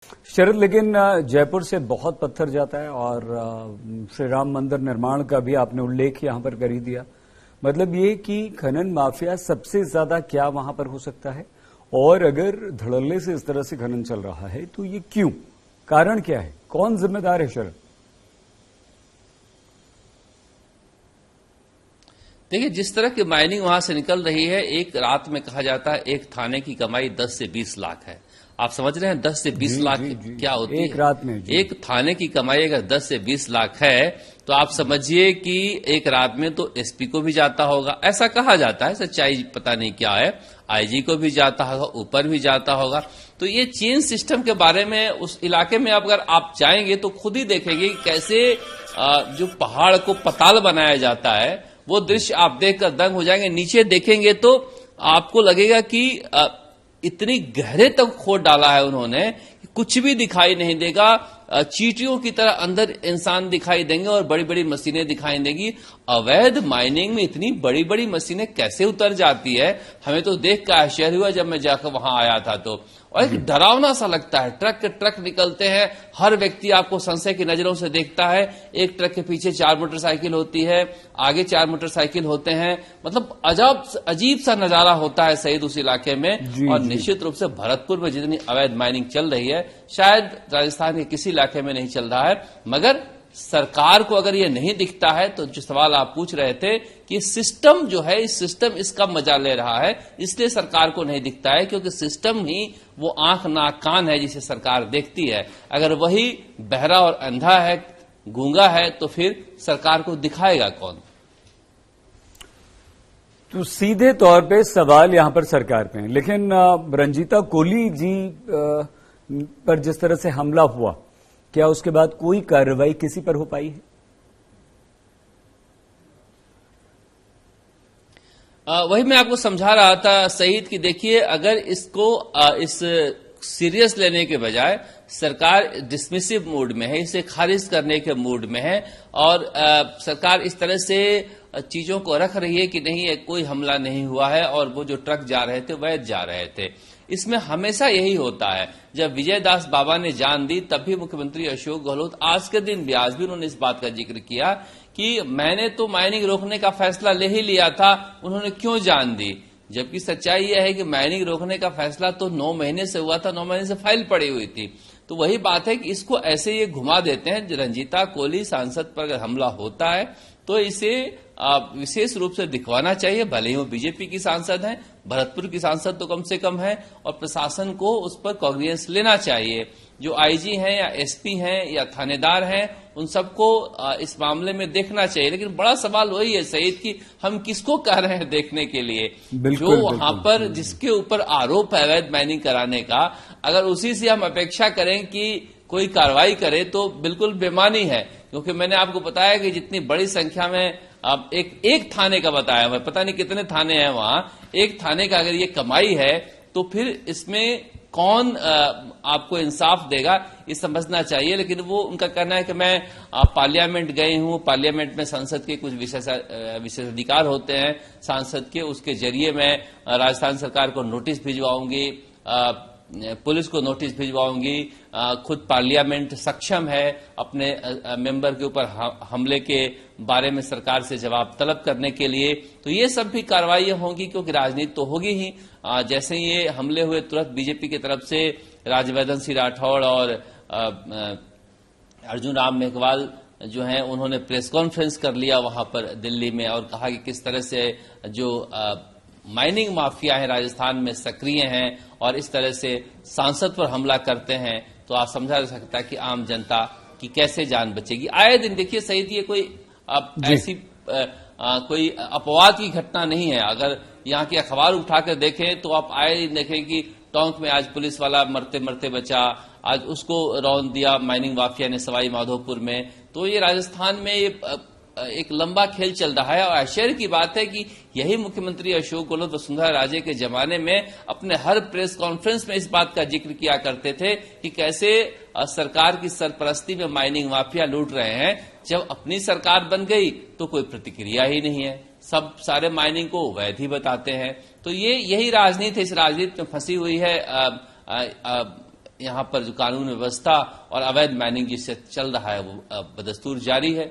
शरद, लेकिन जयपुर से बहुत पत्थर जाता है और श्री राम मंदिर निर्माण का भी आपने उल्लेख यहां पर कर ही दिया। मतलब ये कि खनन माफिया सबसे ज्यादा क्या वहां पर हो सकता है, और अगर धड़ल्ले से इस तरह से खनन चल रहा है तो ये क्यों, कारण क्या है, कौन जिम्मेदार है शरद? देखिए, जिस तरह की माइनिंग वहां से निकल रही है, एक रात में कहा जाता है एक थाने की कमाई 10 से 20 लाख है। आप समझ रहे हैं 10 से 20 लाख क्या होती है? एक रात में एक थाने की कमाई अगर 10 से 20 लाख है तो आप समझिए कि एक रात में तो एसपी को भी जाता होगा, ऐसा कहा जाता है, सच्चाई पता नहीं क्या है, आईजी को भी जाता होगा, ऊपर भी जाता होगा। तो ये चेन सिस्टम के बारे में उस इलाके में अगर आप जाएंगे तो खुद ही देखेंगे कि कैसे जो पहाड़ को पताल बनाया जाता है, वो दृश्य आप देखकर दंग हो जाएंगे। नीचे देखेंगे तो आपको लगेगा कि इतनी गहरे तक खोद डाला है उन्होंने, कुछ भी दिखाई नहीं देगा। चींटियों की तरह अंदर इंसान दिखाई देंगे और बड़ी बड़ी मशीनें दिखाई देंगी। अवैध माइनिंग में इतनी बड़ी बड़ी मशीनें कैसे उतर जाती है, हमें तो देख कर आश्चर्य हुआ जब मैं जाकर वहां आया था। तो और एक डरावना सा लगता है, ट्रक के ट्रक निकलते हैं, हर व्यक्ति आपको संशय की नजरों से देखता है। एक ट्रक के पीछे 4 मोटरसाइकिल होती है, आगे 4 मोटरसाइकिल होते हैं। मतलब अजीब सा नजारा होता है शहीद उस इलाके में। और निश्चित रूप से भरतपुर में जितनी अवैध माइनिंग चल रही है, शायद राजस्थान के किसी इलाके में नहीं चल रहा है। मगर सरकार को अगर ये नहीं दिखता है तो जो सवाल आप पूछ रहे थे कि सिस्टम जो है, इस सिस्टम इसका मजा ले रहा है, इसलिए सरकार को नहीं दिखता है, क्योंकि सिस्टम ही वो आंख नाक कान है जिसे सरकार देखती है। अगर वही बहरा और अंधा है, गूंगा है, तो फिर सरकार को दिखाएगा कौन? तो सीधे तौर पे सवाल यहां पर सरकार पे है, लेकिन रंजीता कोली जी पर जिस तरह से हमला हुआ, क्या उसके बाद कोई कार्रवाई किसी पर हो पाई है? वही मैं आपको समझा रहा था सईद कि देखिए, अगर इसको इस सीरियस लेने के बजाय सरकार डिसमिसिव मूड में है, इसे खारिज करने के मूड में है, और सरकार इस तरह से चीजों को रख रही है कि नहीं, कोई हमला नहीं हुआ है और वो जो ट्रक जा रहे थे वैध जा रहे थे। इसमें हमेशा यही होता है। जब विजयदास बाबा ने जान दी तब भी मुख्यमंत्री अशोक गहलोत आज के दिन भी उन्होंने इस बात का जिक्र किया कि मैंने तो माइनिंग रोकने का फैसला ले ही लिया था, उन्होंने क्यों जान दी? जबकि सच्चाई यह है कि माइनिंग रोकने का फैसला तो 9 महीने से हुआ था, 9 महीने से फाइल पड़ी हुई थी। तो वही बात है कि इसको ऐसे ये घुमा देते हैं। रंजीता कोली सांसद पर अगर हमला होता है तो इसे विशेष रूप से दिखवाना चाहिए, भले ही वो बीजेपी की सांसद हैं, भरतपुर की सांसद तो कम से कम है, और प्रशासन को उस पर कॉग्निजेंस लेना चाहिए। जो आईजी हैं या एसपी हैं या थानेदार हैं, उन सबको इस मामले में देखना चाहिए। लेकिन बड़ा सवाल वही है सईद कि हम किसको कह रहे हैं देखने के लिए? जो वहां पर जिसके ऊपर आरोप है अवैध माइनिंग कराने का, अगर उसी से हम अपेक्षा करें कि कोई कार्रवाई करे तो बिल्कुल बेमानी है। क्योंकि मैंने आपको बताया कि जितनी बड़ी संख्या में, अब एक थाने का बताया, मैं पता नहीं कितने थाने हैं वहां, एक थाने का अगर ये कमाई है तो फिर इसमें कौन आपको इंसाफ देगा, ये समझना चाहिए। लेकिन वो उनका कहना है कि मैं पार्लियामेंट गई हूं, पार्लियामेंट में संसद के कुछ विशेषाधिकार होते हैं सांसद के, उसके जरिए मैं राजस्थान सरकार को नोटिस भिजवाऊंगी, पुलिस को नोटिस भिजवाऊंगी, खुद पार्लियामेंट सक्षम है अपने मेंबर के ऊपर हमले के बारे में सरकार से जवाब तलब करने के लिए। तो ये सब भी कार्रवाई होंगी, क्योंकि राजनीति तो होगी ही। जैसे ये हमले हुए तुरंत बीजेपी की तरफ से राज्यवर्धन सिंह राठौड़ और अर्जुन राम मेघवाल जो हैं, उन्होंने प्रेस कॉन्फ्रेंस कर लिया वहां पर दिल्ली में, और कहा कि किस तरह से जो माइनिंग माफिया है राजस्थान में सक्रिय हैं और इस तरह से सांसद पर हमला करते हैं। तो आप समझा जा सकता है कि आम जनता की कैसे जान बचेगी। आए दिन देखिए सही, ये कोई ऐसी कोई अपवाद की घटना नहीं है। अगर यहाँ की अखबार उठाकर देखें तो आप आए दिन देखें कि टोंक में आज पुलिस वाला मरते मरते बचा, आज उसको रौंद दिया माइनिंग माफिया ने सवाई माधोपुर में। तो ये राजस्थान में ये एक लंबा खेल चल रहा है। और आश्चर्य की बात है कि यही मुख्यमंत्री अशोक गहलोत वसुंधरा राजे के जमाने में अपने हर प्रेस कॉन्फ्रेंस में इस बात का जिक्र किया करते थे कि कैसे सरकार की सरपरस्ती में माइनिंग माफिया लूट रहे हैं। जब अपनी सरकार बन गई तो कोई प्रतिक्रिया ही नहीं है, सब सारे माइनिंग को वैध ही बताते हैं। तो ये यही राजनीति है, इस राजनीति में फंसी हुई है यहाँ पर जो कानून व्यवस्था और अवैध माइनिंग जिससे चल रहा है वो बदस्तूर जारी है।